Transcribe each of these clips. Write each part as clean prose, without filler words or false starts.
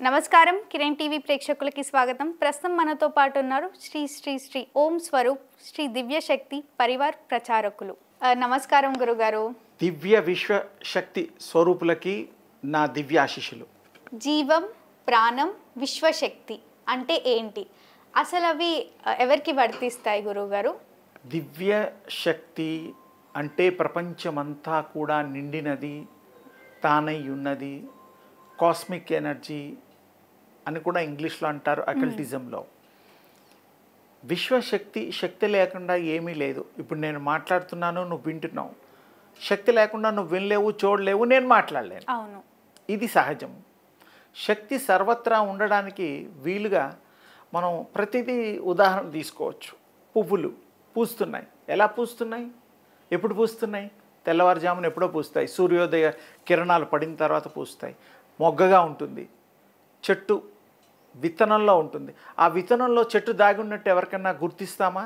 నమస్కారం కిరణ్ టీవీ ప్రేక్షకులకి స్వాగతం. ప్రస్తుతం మనతో పాటు ఉన్నారు శ్రీ శ్రీ శ్రీ ఓం స్వరూప్ శ్రీ దివ్య శక్తి పరివార్ ప్రచారకులు. నమస్కారం గురుగారు. దివ్య విశ్వశక్తి స్వరూపులకి నా దివ్య ఆశీస్సులు. జీవం, ప్రాణం, విశ్వశక్తి అంటే ఏంటి? అసలు అవి ఎవరికి వర్తిస్తాయి గురుగారు? దివ్య శక్తి అంటే ప్రపంచమంతా కూడా నిండినది, తానై ఉన్నది, కాస్మిక్ ఎనర్జీ అని కూడా ఇంగ్లీష్లో అంటారు అకల్టిజంలో. విశ్వశక్తి, శక్తి లేకుండా ఏమీ లేదు. ఇప్పుడు నేను మాట్లాడుతున్నాను, నువ్వు వింటున్నావు. శక్తి లేకుండా నువ్వు వినలేవు, చూడలేవు, నేను మాట్లాడలేను. అవును, ఇది సహజం. శక్తి సర్వత్రా ఉండడానికి వీలుగా మనం ప్రతిదీ ఉదాహరణ తీసుకోవచ్చు. పువ్వులు పూస్తున్నాయి. ఎలా పూస్తున్నాయి? ఎప్పుడు పూస్తున్నాయి? తెల్లవారుజామున ఎప్పుడో పూస్తాయి. సూర్యోదయ కిరణాలు పడిన తర్వాత పూస్తాయి. మొగ్గగా ఉంటుంది. చెట్టు విత్తనంలో ఉంటుంది. ఆ విత్తనంలో చెట్టు దాగి ఉన్నట్టు ఎవరికన్నా గుర్తిస్తామా?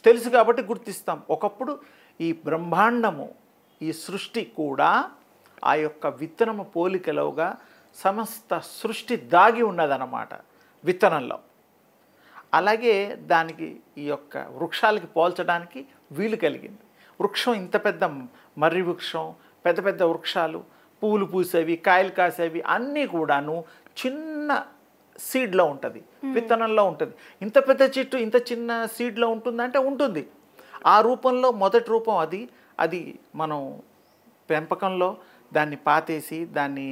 తెలుసు కాబట్టి గుర్తిస్తాం. ఒకప్పుడు ఈ బ్రహ్మాండము, ఈ సృష్టి కూడా ఆ యొక్క విత్తనము పోలికలోగా సమస్త సృష్టి దాగి ఉన్నదన్నమాట విత్తనంలో. అలాగే దానికి ఈ యొక్క వృక్షాలకి పోల్చడానికి వీలు కలిగింది. వృక్షం ఇంత పెద్ద మర్రి వృక్షం, పెద్ద పెద్ద వృక్షాలు, పువ్వులు పూసేవి, కాయలు కాసేవి అన్నీ కూడాను చిన్న సీడ్లో ఉంటుంది, విత్తనంలో ఉంటుంది. ఇంత పెద్ద చెట్టు ఇంత చిన్న సీడ్లో ఉంటుందంటే ఉంటుంది. ఆ రూపంలో మొదటి రూపం అది. అది మనం పెంపకంలో దాన్ని పాతేసి దాన్ని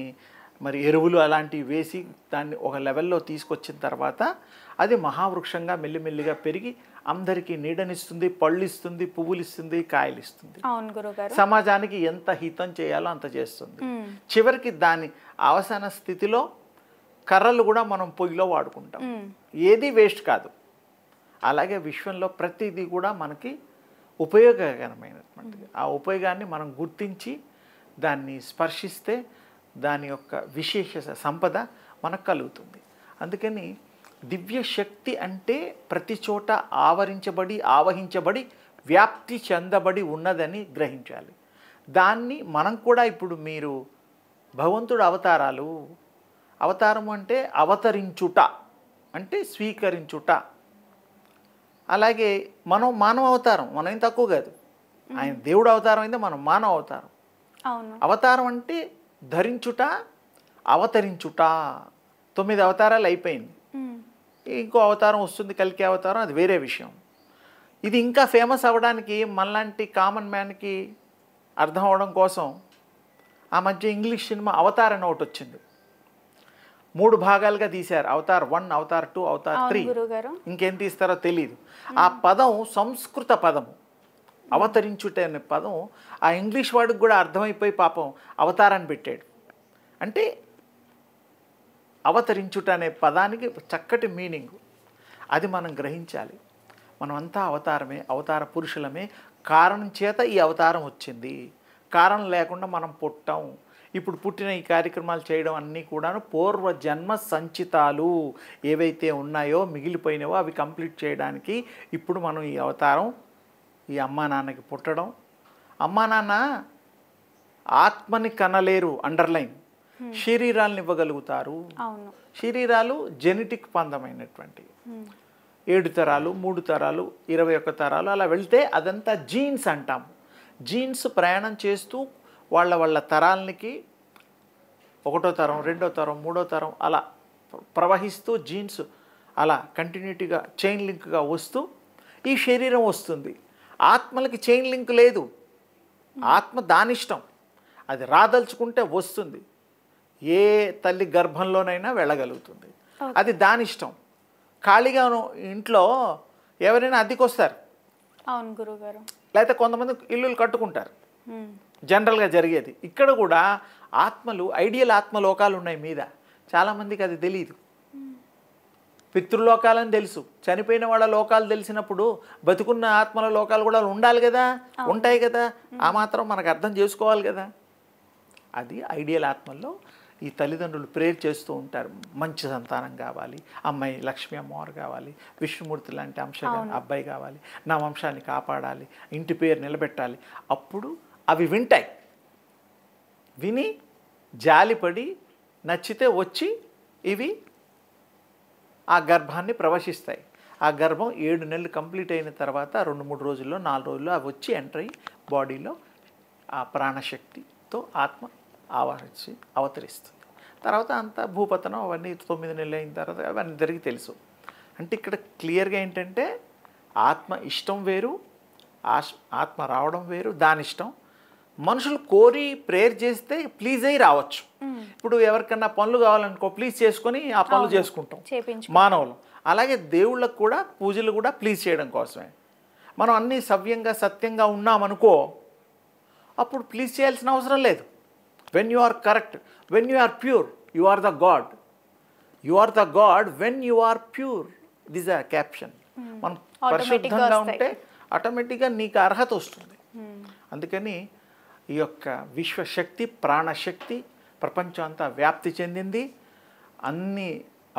మరి ఎరువులు అలాంటివి వేసి దాన్ని ఒక లెవెల్లో తీసుకొచ్చిన తర్వాత అది మహావృక్షంగా మెల్లిమెల్లిగా పెరిగి అందరికీ నీడనిస్తుంది, పళ్ళు ఇస్తుంది, పువ్వులు ఇస్తుంది, కాయలు ఇస్తుంది. అవును గురుగారు. సమాజానికి ఎంత హితం చేయాలో అంత చేస్తుంది. చివరికి దాని అవసాన స్థితిలో కర్రలు కూడా మనం పొయ్యిలో వాడుకుంటాం. ఏది వేస్ట్ కాదు. అలాగే విశ్వంలో ప్రతిదీ కూడా మనకి ఉపయోగకరమైనటువంటిది. ఆ ఉపయోగాన్ని మనం గుర్తించి దాన్ని స్పర్శిస్తే దాని యొక్క విశేష సంపద మనకు కలుగుతుంది. అందుకని దివ్య శక్తి అంటే ప్రతి చోట ఆవరించబడి, ఆవహించబడి, వ్యాప్తి చెందబడి ఉన్నదని గ్రహించాలి. దాన్ని మనం కూడా ఇప్పుడు మీరు భగవంతుడు అవతారాలు, అవతారం అంటే అవతరించుట అంటే స్వీకరించుట. అలాగే మనం మానవ అవతారం, మనం ఏం తక్కువ కాదు. ఆయన దేవుడు అవతారం అయితే మనం మానవ అవతారం. అవతారం అంటే ధరించుట, అవతరించుట. 9 అవతారాలు అయిపోయింది. ఇంకో అవతారం వస్తుంది, కల్కి అవతారం, అది వేరే విషయం. ఇది ఇంకా ఫేమస్ అవ్వడానికి మనలాంటి కామన్ మ్యాన్కి అర్థం అవడం కోసం ఆ మధ్య ఇంగ్లీష్ సినిమా అవతార్ అని ఒకటి వచ్చింది. 3 భాగాలుగా తీశారు. Avatar 1, Avatar 2, Avatar 3. ఇంకేం తీస్తారో తెలియదు. ఆ పదం సంస్కృత పదము. అవతరించుట అనే పదం ఆ ఇంగ్లీష్ వాడికి కూడా అర్థమైపోయి పాపం అవతారాన్ని పెట్టాడు. అంటే అవతరించుట అనే పదానికి చక్కటి మీనింగ్. అది మనం గ్రహించాలి. మనమంతా అవతారమే, అవతార పురుషులమే. కారణం చేత ఈ అవతారం వచ్చింది. కారణం లేకుండా మనం పుట్టాం. ఇప్పుడు పుట్టిన ఈ కార్యక్రమాలు చేయడం అన్నీ కూడాను పూర్వజన్మ సంచితాలు ఏవైతే ఉన్నాయో, మిగిలిపోయినావో అవి కంప్లీట్ చేయడానికి ఇప్పుడు మనం ఈ అవతారం, ఈ అమ్మా నాన్నకి పుట్టడం. అమ్మా నాన్న ఆత్మని కనలేరు, అండర్లైన్. శరీరాలను ఇవ్వగలుగుతారు. శరీరాలు జెనెటిక్ పందమైనటువంటివి. 7 తరాలు, 3 తరాలు, 21 తరాలు అలా వెళ్తే అదంతా జీన్స్ అంటాం. జీన్స్ ప్రయాణం చేస్తూ వాళ్ళ తరాలకి 1వ తరం, 2వ తరం, 3వ తరం అలా ప్రవహిస్తూ జీన్స్ అలా కంటిన్యూటీగా చైన్ లింక్గా వస్తూ ఈ శరీరం వస్తుంది. ఆత్మలకి చైన్ లింక్ లేదు. ఆత్మ దానిష్టం. అది రాదలుచుకుంటే వస్తుంది. ఏ తల్లి గర్భంలోనైనా వెళ్ళగలుగుతుంది. అది దానిష్టం. ఖాళీగా ఇంట్లో ఎవరైనా అద్దెకొస్తారు. అవును గురుగారు. లేకపోతే కొంతమంది ఇల్లులు కట్టుకుంటారు. జనరల్గా జరిగేది. ఇక్కడ కూడా ఆత్మలు, ఐడియల్ ఆత్మలోకాలు ఉన్నాయి మీద. చాలామందికి అది తెలియదు. పితృలోకాలని తెలుసు. చనిపోయిన వాళ్ళ లోకాలు తెలిసినప్పుడు బతుకున్న ఆత్మల లోకాలు కూడా ఉండాలి కదా, ఉంటాయి కదా. ఆ మాత్రం మనకు అర్థం చేసుకోవాలి కదా. అది ఐడియల్ ఆత్మల్లో ఈ తల్లిదండ్రులు ప్రేర్ చేస్తూ ఉంటారు. మంచి సంతానం కావాలి, అమ్మాయి లక్ష్మీ అమ్మవారు కావాలి, విష్ణుమూర్తి లాంటి అబ్బాయి కావాలి, నా వంశాన్ని కాపాడాలి, ఇంటి పేరు నిలబెట్టాలి. అప్పుడు అవి వింటాయి. విని జాలిపడి నచ్చితే వచ్చి ఇవి ఆ గర్భాన్ని ప్రవశిస్తాయి. ఆ గర్భం 7 నెలలు కంప్లీట్ అయిన తర్వాత 2-3 రోజుల్లో 4 రోజుల్లో అవి వచ్చి ఎంటర్ అయ్యి బాడీలో ఆ ప్రాణశక్తితో ఆత్మ ఆవరించి అవతరిస్తుంది. తర్వాత అంతా భూపతనం అవన్నీ 9 నెలలు అయిన తర్వాత అవన్నీ అందరికీ తెలుసు. అంటే ఇక్కడ క్లియర్గా ఏంటంటే ఆత్మ ఇష్టం వేరు, ఆత్మ రావడం వేరు, దాని ఇష్టం. మనుషులు కోరి ప్రేయర్ చేస్తే ప్లీజ్ అయ్యి రావచ్చు. ఇప్పుడు ఎవరికన్నా పనులు కావాలనుకో ప్లీజ్ చేసుకొని ఆ పనులు చేసుకుంటాం మానవులు. అలాగే దేవుళ్ళకు కూడా పూజలు కూడా ప్లీజ్ చేయడం కోసమే. మనం అన్నీ సవ్యంగా సత్యంగా ఉన్నామనుకో అప్పుడు ప్లీజ్ చేయాల్సిన అవసరం లేదు. When you are correct, when you are pure, you are the god. You are the god when you are pure. This are caption. మనం పరిశుద్ధంగా ఉంటే ఆటోమేటిక్గా నీకు అర్హత వస్తుంది. అందుకని ఈ యొక్క విశ్వశక్తి ప్రాణశక్తి ప్రపంచం అంతా వ్యాప్తి చెందింది, అన్ని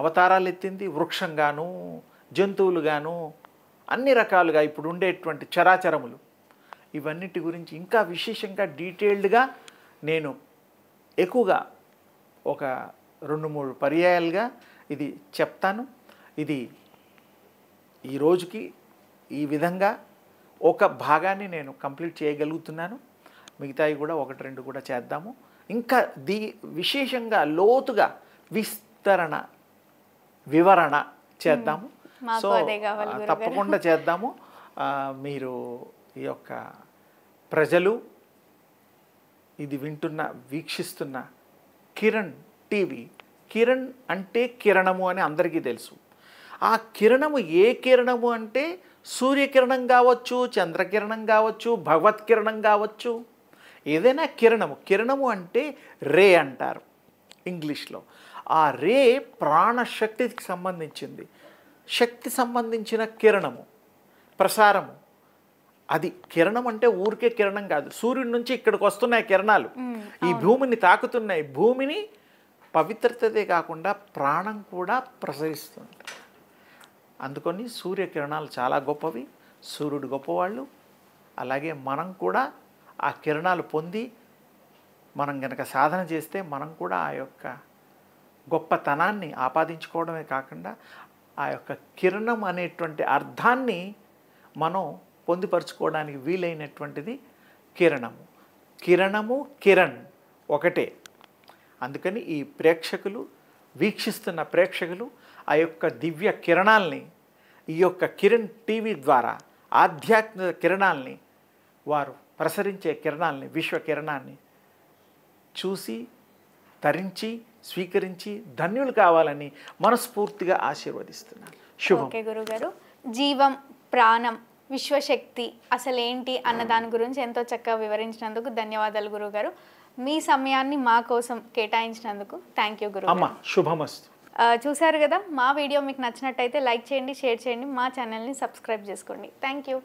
అవతారాలు ఎత్తింది. వృక్షంగాను, జంతువులుగాను, అన్ని రకాలుగా ఇప్పుడు ఉండేటువంటి చరాచరములు, ఇవన్నిటి గురించి ఇంకా విశేషంగా డీటెయిల్డ్గా నేను ఎక్కువగా ఒక 2-3 పర్యాయాలుగా ఇది చెప్తాను. ఇది ఈ రోజుకి ఈ విధంగా ఒక భాగాన్ని నేను కంప్లీట్ చేయగలుగుతున్నాను. మిగతాయి కూడా 1-2 కూడా చేద్దాము. ఇంకా విశేషంగా లోతుగా విస్తరణ వివరణ చేద్దాము. సో తప్పకుండా చేద్దాము. మీరు ఈ యొక్క ప్రజలు ఇది వింటున్న వీక్షిస్తున్న కిరణ్ టీవీ, కిరణ్ అంటే కిరణము అని అందరికీ తెలుసు. ఆ కిరణము ఏ కిరణము అంటే సూర్యకిరణం కావచ్చు, చంద్రకిరణం కావచ్చు, భగవత్కిరణం కావచ్చు, ఏదైనా కిరణము. కిరణము అంటే రే అంటారు ఇంగ్లీష్లో. ఆ రే ప్రాణశక్తికి సంబంధించింది. శక్తి సంబంధించిన కిరణము, ప్రసారము. అది కిరణం అంటే ఊరికే కిరణం కాదు. సూర్యుడి నుంచి ఇక్కడికి వస్తున్నాయి కిరణాలు, ఈ భూమిని తాకుతున్నాయి. భూమిని పవిత్రతదే కాకుండా ప్రాణం కూడా ప్రసరిస్తుంది. అందుకని సూర్యకిరణాలు చాలా గొప్పవి, సూర్యుడు గొప్పవాళ్ళు. అలాగే మనం కూడా ఆ కిరణాలు పొంది మనం కనుక సాధన చేస్తే మనం కూడా ఆ యొక్క గొప్పతనాన్ని ఆపాదించుకోవడమే కాకుండా ఆ యొక్క కిరణం అనేటువంటి అర్థాన్ని మనం పొందుపరుచుకోవడానికి వీలైనటువంటిది కిరణము. కిరణము కిరణ్ ఒకటే. అందుకని ఈ ప్రేక్షకులు, వీక్షిస్తున్న ప్రేక్షకులు ఆ యొక్క దివ్య కిరణాల్ని, ఈ యొక్క కిరణ్ టీవీ ద్వారా ఆధ్యాత్మిక కిరణాల్ని, వారు ప్రసరించే కిరణాల్ని, విశ్వ కిరణాన్ని చూసి తరించి స్వీకరించి ధన్యులు కావాలని మనస్ఫూర్తిగా ఆశీర్వదిస్తున్నాను. శుభం. ఓకే గురుగారు, జీవం, ప్రాణం, విశ్వశక్తి అసలేంటి అన్న దాని గురించి ఎంతో చక్కగా వివరించినందుకు ధన్యవాదాలు గురుగారు. మీ సమయాన్ని మా కోసం కేటాయించినందుకు థ్యాంక్ యూ గురుగారు. అమ్మ శుభమస్తు. చూసారు కదా, మా వీడియో మీకు నచ్చినట్టయితే లైక్ చేయండి, షేర్ చేయండి, మా ఛానల్ని సబ్స్క్రైబ్ చేసుకోండి. Thank you.